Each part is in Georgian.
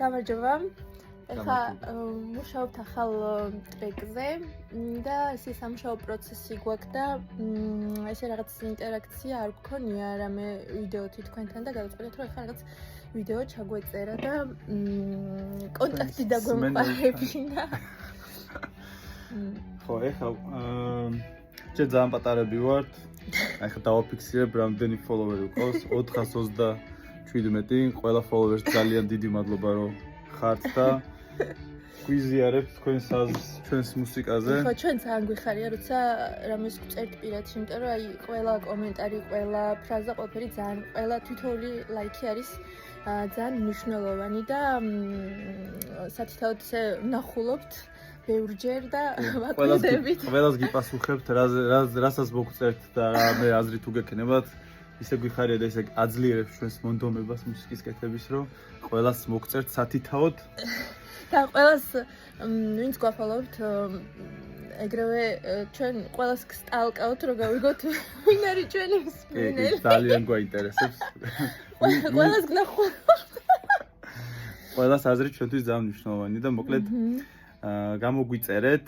გამარჯობა. ეხლა მუშაობთ ახალ ტრეკზე და ეს სამუშაო პროცესი გვაქვს და ესე რაღაც ინტერაქცია არ გქონია რამე ვიდეოთი თქვენთან და გადაწყვეტეთ რომ ეხლა რაღაც ვიდეო ჩაგვეწერა და კონტაქტი დაგვემყარებინა. ხო, ეხლა ჯერ ძალიან პატარები ვართ. ეხლა დავაფიქსირებ რამდენი ფოლოვერი გვყავს 427. ყველა ფოლოვერს ძალიან დიდი მადლობა რომ ხართ და გვიზიარებთ თქვენს აზრს ჩვენს მუსიკაზე. ხო, ჩვენ ძალიან გვიხარია, როცა რამეს გწერთ პირადში, იმიტომ რომ აი ყველა კომენტარი, ყველა ფრაზა, ყველაფერი ძალიან, ყველა თითოეული ლაიქი არის ძალიან მნიშვნელოვანი და სათითაოდ ესე ვნახულობთ ბევრჯერ და ვაკვირდებით. ყველას გიპასუხებთ, რასაც მოგწერთ და რა მე აზრი თუ გექნებათ. ისე გვიხარია და ისე აძლიერებს ჩვენს მონდომებას მუსიკის კეთების, რომ ყველას მოგწერთ სათითაოდ. და ყველას ვინც გვაფოლოვებთ, ეგრევე ჩვენ ყველას გსტალკავთ, რომ გავიგოთ ვინ არის ჩვენი მსმენელი. ძალიან გვაინტერესებს. ყველას გნახულობთ. ყველას აზრი ჩვენთვის ძალიან მნიშვნელოვანი და მოკლედ გამოგვიწერეთ,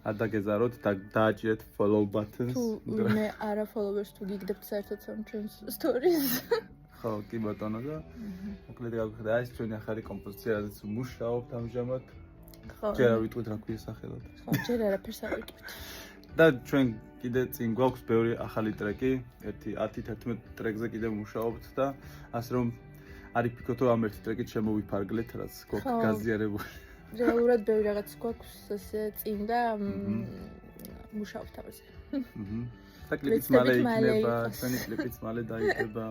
არ დაგეზაროთ და დააჭირეთ follow buttons. თუ მე არა followers თუ გიგდებთ საერთოდ ჩვენს stories. ხო, კი ბატონო და მოკლედ გავიხდა ეს ჩვენი ახალი კომპოზიცია, რადგან მუშაობთ ამჟამად. ხო. ჯერ არ ვიტყვით რა ქვია სახელად. ხო, ჯერ არაფერს არ ვიტყვით. და ჩვენ კიდე წინ გვაქვს ბევრი ახალი ტრეკი, 10-11 ტრეკზე კიდე მუშაობთ და ასე რომ არის ფიქრობთ რომ ამ ერთი ტრეკით შემოვიფარგლეთ, რაც გვაქვს გაზიარებული. რეალურად ბევრი რაღაც გვაქვს ესე წინ და მუშაობთ ამაზე. და კლიპიც მალე იქნება, ჩვენი კლიპიც მალე დაიდება.